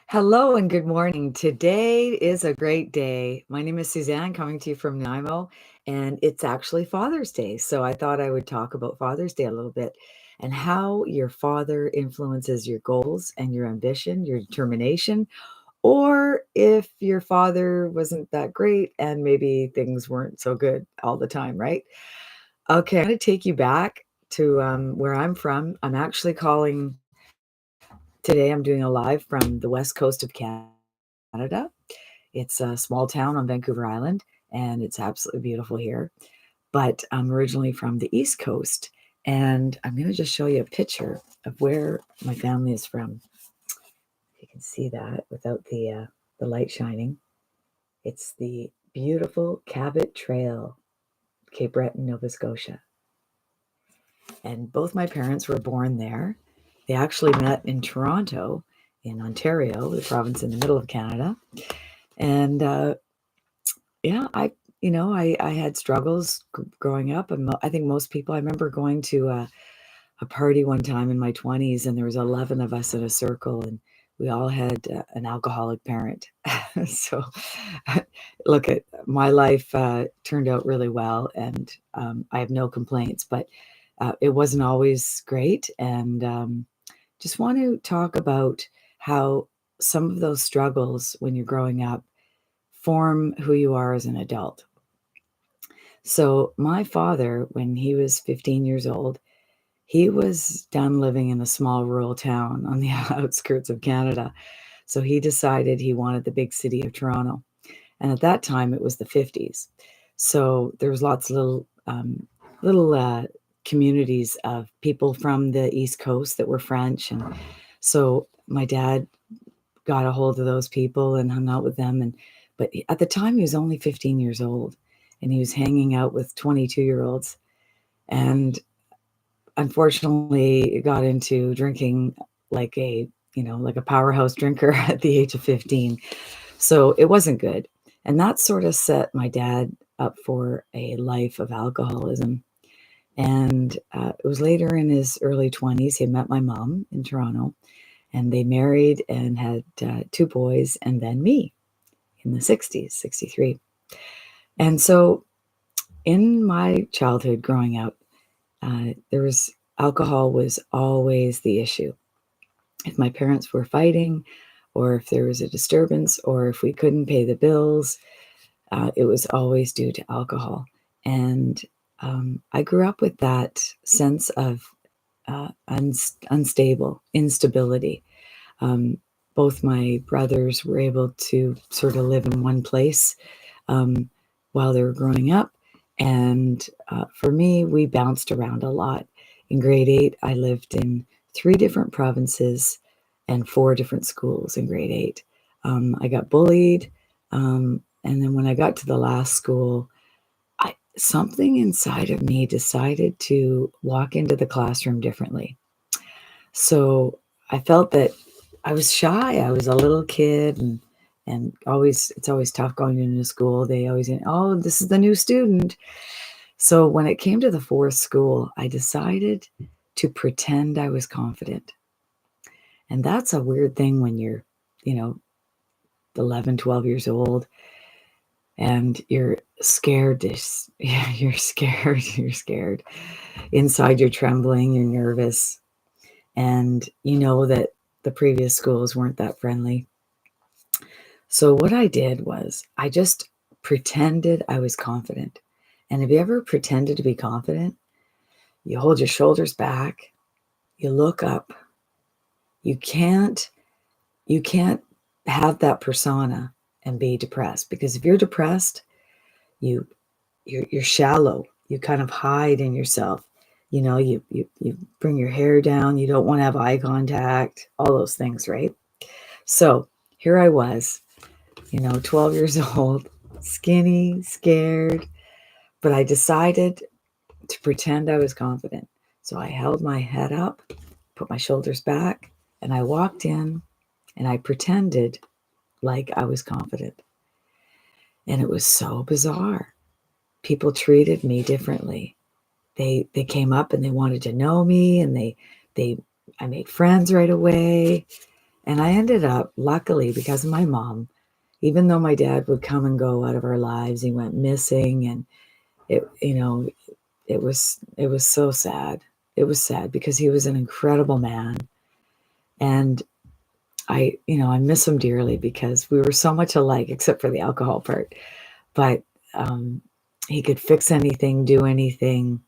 Hello and good morning. Today is a great day. My name is Suzanne, coming to you from Nanaimo, and it's actually Father's Day. So I thought I would talk about Father's Day a little bit and how your father influences your goals and your ambition, your determination, or if your father wasn't that great and maybe things weren't so good all the time, right? Okay, I'm going to take you back to where I'm from. I'm actually calling today, I'm doing a live from the west coast of Canada. It's a small town on Vancouver Island, and it's absolutely beautiful here. But I'm originally from the East Coast, and I'm going to just show you a picture of where my family is from. You can see that without the light shining. It's the beautiful Cabot Trail, Cape Breton, Nova Scotia. And both my parents were born there. They actually met in Toronto, in Ontario, the province in the middle of Canada. And yeah, I had struggles growing up, and I think most people. I remember going to a party one time in my 20s, and there was 11 of us in a circle, and we all had an alcoholic parent. So, look at my life turned out really well, and I have no complaints. But it wasn't always great, and just want to talk about how some of those struggles when you're growing up form who you are as an adult. So, my father, when he was 15 years old, he was done living in a small rural town on the outskirts of Canada. So, he decided he wanted the big city of Toronto. And at that time, it was the 50s. So, there was lots of little communities of people from the East Coast that were French. And so, my dad got a hold of those people and hung out with them. But at the time, he was only 15 years old, and he was hanging out with 22-year-olds. And unfortunately, got into drinking like like a powerhouse drinker at the age of 15. So it wasn't good. And that sort of set my dad up for a life of alcoholism. And it was later in his early 20s, he met my mom in Toronto, and they married and had 2 boys, and then me in the 60s, 63. And so in my childhood growing up, alcohol was always the issue. If my parents were fighting, or if there was a disturbance, or if we couldn't pay the bills, it was always due to alcohol. And I grew up with that sense of instability. Both my brothers were able to sort of live in one place while they were growing up. And for me, we bounced around a lot. In grade 8, I lived in 3 different provinces and 4 different schools in grade 8. I got bullied. And then when I got to the last school, something inside of me decided to walk into the classroom differently. So I felt that I was shy. I was a little kid, and it's always tough going into school. They always say, "Oh, this is the new student." So when it came to the 4th school, I decided to pretend I was confident. And that's a weird thing when you're, 11, 12 years old, and you're scared. You're scared. You're scared. Inside, you're trembling. You're nervous. And you know that the previous schools weren't that friendly. So what I did was I just pretended I was confident. And have you ever pretended to be confident? You hold your shoulders back, you look up. You can't have that persona and be depressed, because if you're depressed, you're shallow. You kind of hide in yourself. You bring your hair down, you don't want to have eye contact, all those things, right? So here I was, 12 years old, skinny, scared, but I decided to pretend I was confident. So I held my head up, put my shoulders back, and I walked in and I pretended like I was confident. And it was so bizarre. People treated me differently. They came up and they wanted to know me, and I made friends right away. And I ended up, luckily, because of my mom, even though my dad would come and go out of our lives, he went missing, and it, it was so sad. It was sad because he was an incredible man, and I miss him dearly because we were so much alike, except for the alcohol part. But um, he could fix anything, do anything.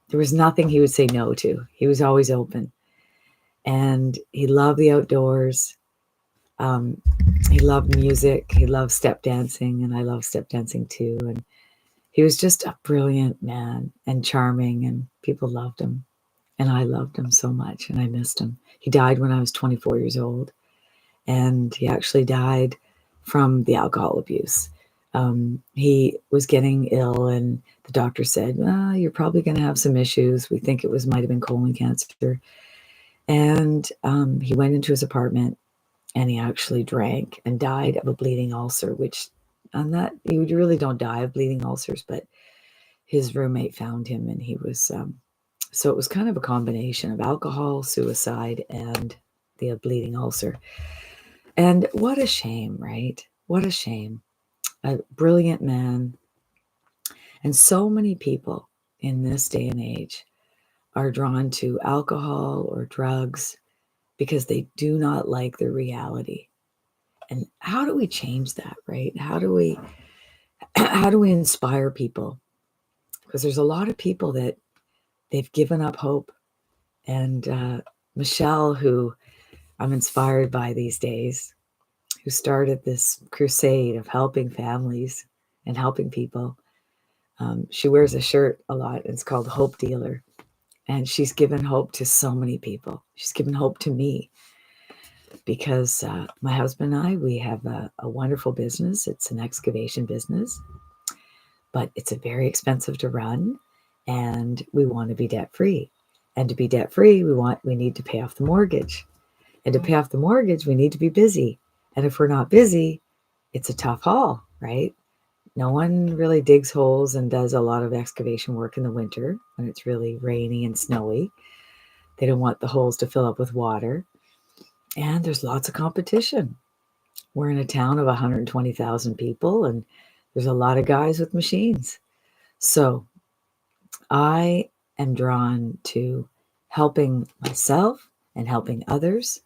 There was nothing he would say no to. He was always open, and he loved the outdoors. Um, he loved music. He loved step dancing, and I love step dancing too. And he was just a brilliant man and charming, and people loved him. And I loved him so much, and I missed him. He died when I was 24 years old, and he actually died from the alcohol abuse. He was getting ill, and the doctor said, well, you're probably going to have some issues. We think might have been colon cancer. And he went into his apartment, and he actually drank and died of a bleeding ulcer, which you really don't die of bleeding ulcers, but his roommate found him, and he was, so it was kind of a combination of alcohol, suicide, and the bleeding ulcer. And what a shame, right? What a shame. A brilliant man. And so many people in this day and age are drawn to alcohol or drugs because they do not like the reality. And how do we change that, right? How do we inspire people? Because there's a lot of people that they've given up hope. And Michelle, who I'm inspired by these days, who started this crusade of helping families and helping people. She wears a shirt a lot. It's called Hope Dealer. And she's given hope to so many people. She's given hope to me because my husband and I, we have a wonderful business. It's an excavation business, but it's very expensive to run, and we want to be debt-free. And to be debt-free, we need to pay off the mortgage. And to pay off the mortgage, we need to be busy. And if we're not busy, it's a tough haul, right? No one really digs holes and does a lot of excavation work in the winter when it's really rainy and snowy. They don't want the holes to fill up with water. And there's lots of competition. We're in a town of 120,000 people, and there's a lot of guys with machines. So I am drawn to helping myself and helping others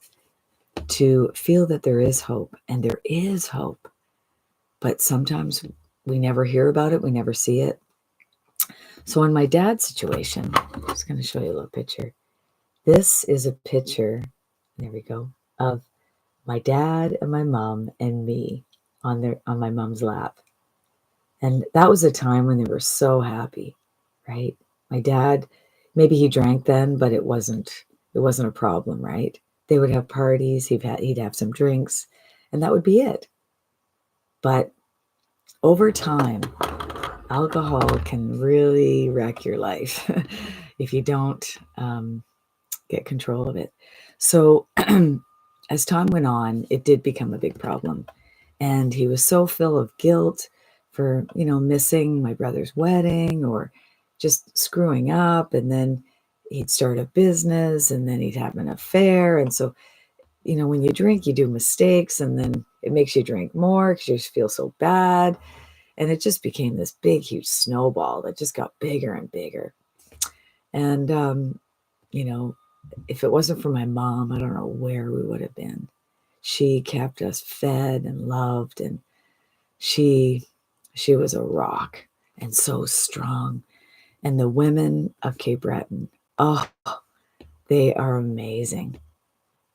to feel that there is hope, and there is hope. But sometimes we never hear about it. We never see it. So in my dad's situation, I'm just going to show you a little picture. This is a picture, there we go, of my dad and my mom and me on my mom's lap. And that was a time when they were so happy, right? My dad, maybe he drank then, but it wasn't a problem, right? They would have parties, he'd have some drinks, and that would be it. But over time, alcohol can really wreck your life if you don't get control of it. So as time went on, it did become a big problem. And he was so full of guilt for, missing my brother's wedding or just screwing up. And then he'd start a business, and then he'd have an affair. And so, when you drink, you do mistakes, and then it makes you drink more because you just feel so bad. And it just became this big, huge snowball that just got bigger and bigger. And, if it wasn't for my mom, I don't know where we would have been. She kept us fed and loved, and she was a rock and so strong. And the women of Cape Breton, oh, they are amazing.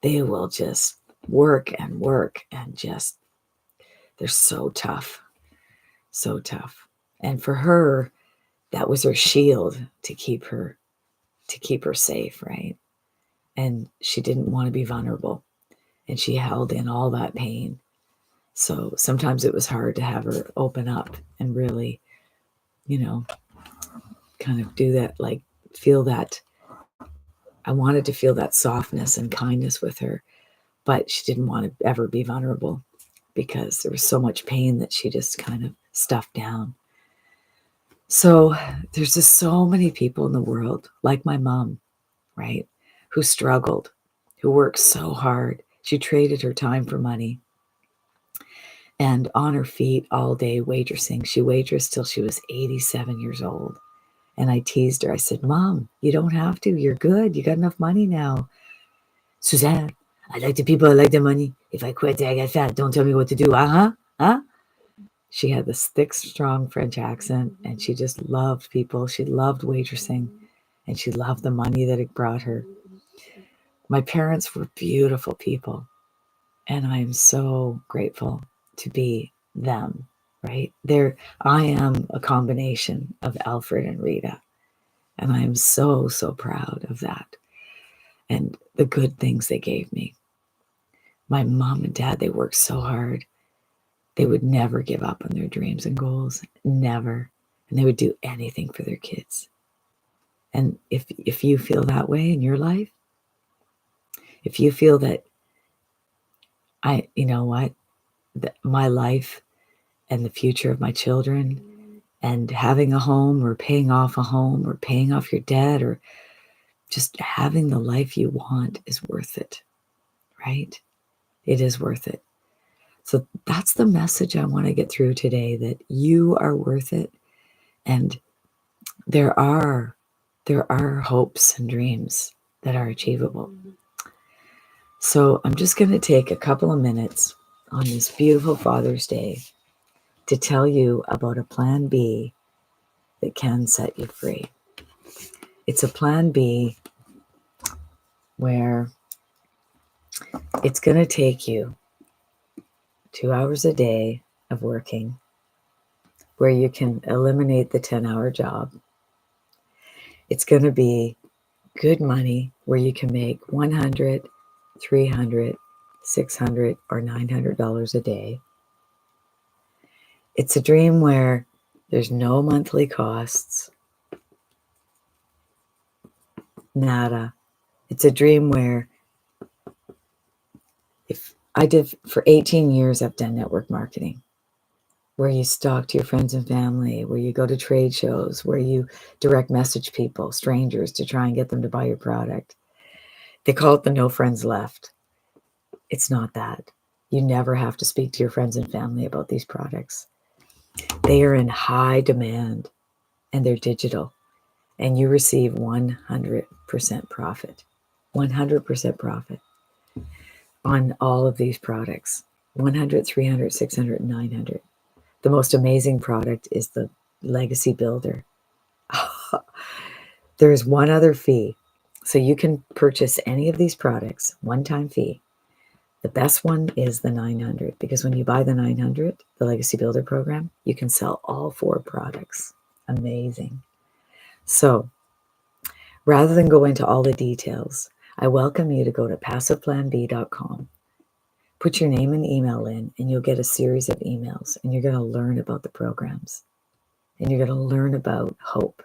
They will just work and work and just, they're so tough, so tough. And for her, that was her shield to keep her safe, right? And she didn't want to be vulnerable, and she held in all that pain. So sometimes it was hard to have her open up and really, kind of do that, like feel that. I wanted to feel that softness and kindness with her, but she didn't want to ever be vulnerable because there was so much pain that she just kind of stuffed down. So there's just so many people in the world, like my mom, right, who struggled, who worked so hard. She traded her time for money, and on her feet all day waitressing. She waitressed till she was 87 years old. And I teased her. I said, Mom, you don't have to. You're good. You got enough money now. Suzanne, I like the people. I like the money. If I quit, I get fat. Don't tell me what to do. Uh-huh. Huh? She had this thick, strong French accent, and she just loved people. She loved waitressing, and she loved the money that it brought her. My parents were beautiful people, and I am so grateful to be them, right? I am a combination of Alfred and Rita, and I am so, so proud of that and the good things they gave me. My mom and dad, they worked so hard. They would never give up on their dreams and goals, never. And they would do anything for their kids. And if you feel that way in your life, if you feel that you know what, my life and the future of my children and having a home or paying off a home or paying off your debt or just having the life you want is worth it, right? It is worth it. So that's the message I want to get through today, that you are worth it. And there are hopes and dreams that are achievable. So I'm just going to take a couple of minutes on this beautiful Father's Day to tell you about a plan B that can set you free. It's a plan B where it's going to take you 2 hours a day of working, where you can eliminate the 10-hour job. It's going to be good money where you can make $100, $300, $600, or $900 a day. It's a dream where there's no monthly costs. Nada. It's a dream where for 18 years, I've done network marketing, where you talk to your friends and family, where you go to trade shows, where you direct message people, strangers, to try and get them to buy your product. They call it the no friends left. It's not that. You never have to speak to your friends and family about these products. They are in high demand and they're digital, and you receive 100% profit. 100% profit on all of these products. 100, 300, 600, 900. The most amazing product is the Legacy Builder. There is one other fee. So you can purchase any of these products, one-time fee. The best one is the 900, because when you buy the 900, the Legacy Builder program, you can sell all 4 products. Amazing. So rather than go into all the details, I welcome you to go to PassivePlanB.com. Put your name and email in, and you'll get a series of emails, and you're going to learn about the programs, and you're going to learn about hope.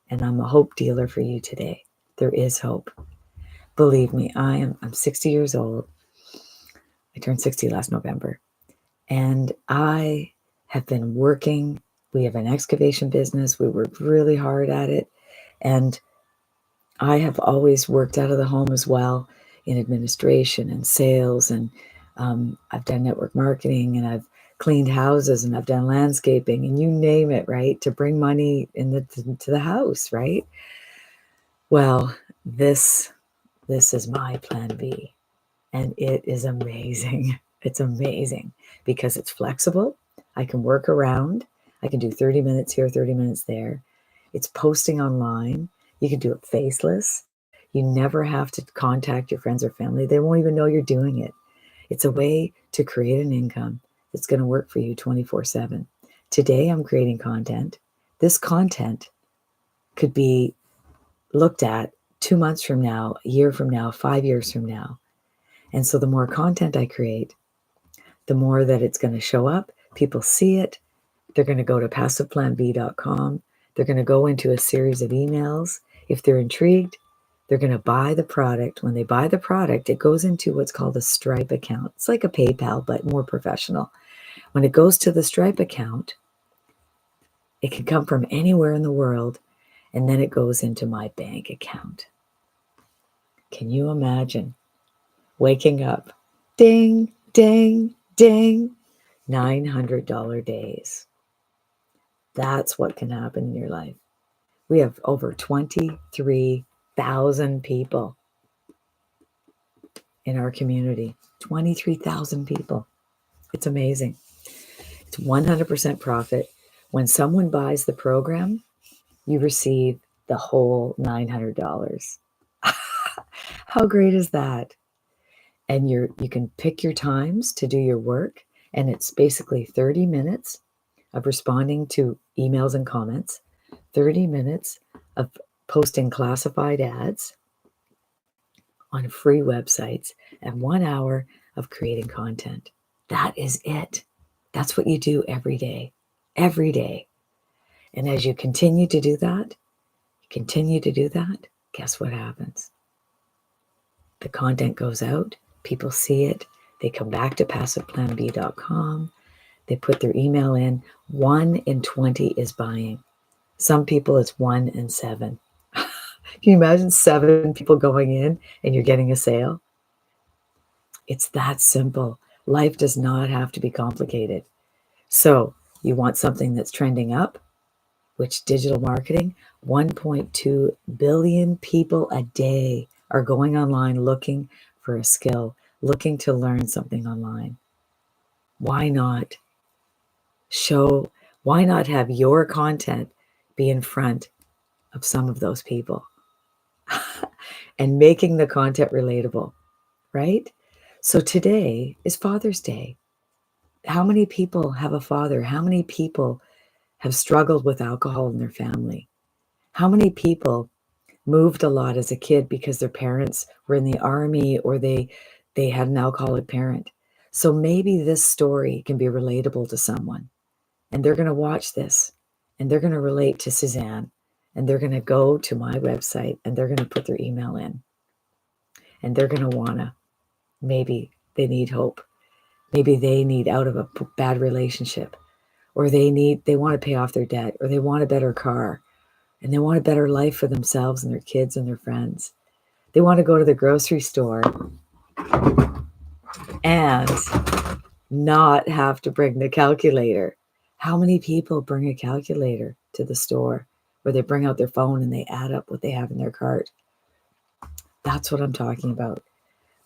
And I'm a hope dealer for you today. There is hope. Believe me, I'm 60 years old. I turned 60 last November. And I have been working. We have an excavation business. We work really hard at it. And I have always worked out of the home as well, in administration and sales. And I've done network marketing, and I've cleaned houses, and I've done landscaping, and you name it, right? To bring money to the house, right? Well, this is my plan B. And it is amazing. It's amazing because it's flexible. I can work around. I can do 30 minutes here, 30 minutes there. It's posting online. You can do it faceless. You never have to contact your friends or family. They won't even know you're doing it. It's a way to create an income that's going to work for you 24/7. Today, I'm creating content. This content could be looked at 2 months from now, a year from now, 5 years from now. And so the more content I create, the more that it's going to show up. People see it. They're going to go to PassivePlanB.com. They're going to go into a series of emails. If they're intrigued, they're going to buy the product. When they buy the product, it goes into what's called a Stripe account. It's like a PayPal, but more professional. When it goes to the Stripe account, it can come from anywhere in the world, and then it goes into my bank account. Can you imagine? waking up, ding, ding, ding, $900 days. That's what can happen in your life. We have over 23,000 people in our community. 23,000 people. It's amazing. It's 100% profit. When someone buys the program, you receive the whole $900. How great is that? And you can pick your times to do your work, and it's basically 30 minutes of responding to emails and comments, 30 minutes of posting classified ads on free websites, and 1 hour of creating content. That is it. That's what you do every day. Every day. And as you continue to do that, guess what happens? The content goes out, people see it, they come back to PassivePlanB.com, they put their email in. 1 in 20 is buying. Some people it's 1 in 7. Can you imagine 7 people going in and you're getting a sale? It's that simple. Life does not have to be complicated. So you want something that's trending up, which digital marketing, 1.2 billion people a day are going online looking for a skill, looking to learn something online. Why not have your content be in front of some of those people and making the content relatable, right? So today is Father's Day. How many people have a father? How many people have struggled with alcohol in their family? How many people moved a lot as a kid because their parents were in the army or they had an alcoholic parent? So maybe this story can be relatable to someone, and they're going to watch this and they're going to relate to Suzanne, and they're going to go to my website and they're going to put their email in, and they're going to maybe they need hope. Maybe they need out of a bad relationship, or they want to pay off their debt, or they want a better car, and they want a better life for themselves and their kids and their friends. They want to go to the grocery store and not have to bring the calculator. How many people bring a calculator to the store where they bring out their phone and they add up what they have in their cart? That's what I'm talking about.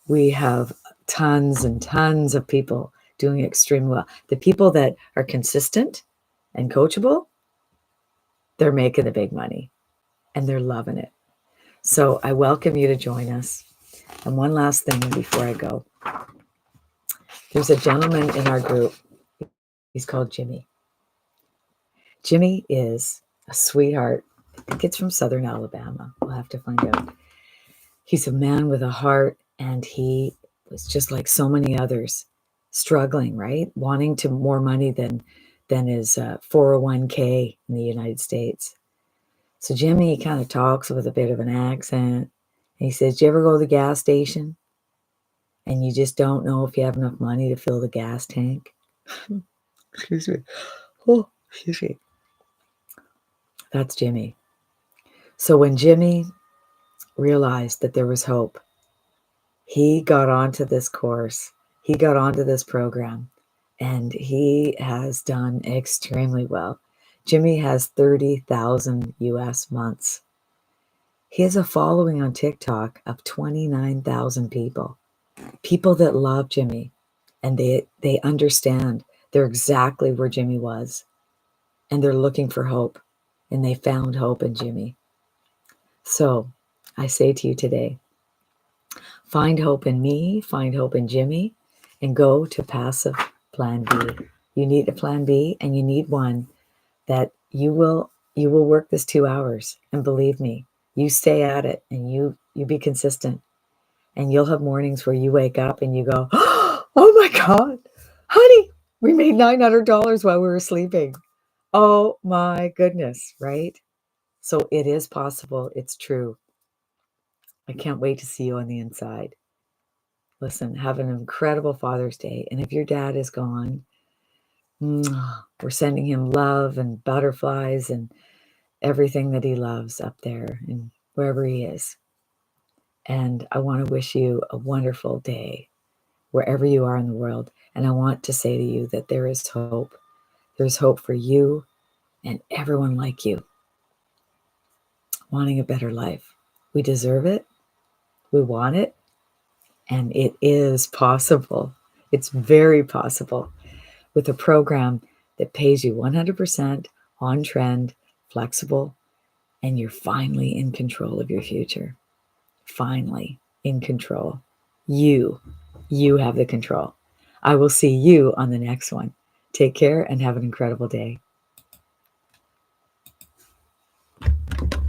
We have tons and tons of people doing extremely well. The people that are consistent and coachable, they're making the big money and they're loving it. So I welcome you to join us. And one last thing before I go. There's a gentleman in our group. He's called Jimmy. Jimmy is a sweetheart. I think it's from Southern Alabama. We'll have to find out. He's a man with a heart, and he was just like so many others, struggling, right? Wanting to more money than his 401k in the United States. So Jimmy kind of talks with a bit of an accent. And he says, "Do you ever go to the gas station and you just don't know if you have enough money to fill the gas tank?" Excuse me. Oh, excuse me. That's Jimmy. So when Jimmy realized that there was hope, he got onto this course. He got onto this program, and he has done extremely well. Jimmy has 30,000 US months. He has a following on TikTok of 29,000 people. People that love Jimmy, and they understand. They're exactly where Jimmy was, and they're looking for hope, and they found hope in Jimmy. So I say to you today, find hope in me, find hope in Jimmy, and go to Passive Plan B. You need a plan B, and you need one that you will work this 2 hours. And believe me, you stay at it, and you be consistent. And you'll have mornings where you wake up and you go, "Oh my God, honey, we made $900 while we were sleeping." Oh my goodness, right? So it is possible. It's true. I can't wait to see you on the inside. Listen, have an incredible Father's Day. And if your dad is gone, we're sending him love and butterflies and everything that he loves up there and wherever he is. And I want to wish you a wonderful day wherever you are in the world. And I want to say to you that there is hope. There's hope for you and everyone like you wanting a better life. We deserve it. We want it. And it is possible. It's very possible with a program that pays you 100% on trend, flexible, and you're finally in control of your future. Finally in control. You have the control. I will see you on the next one. Take care and have an incredible day.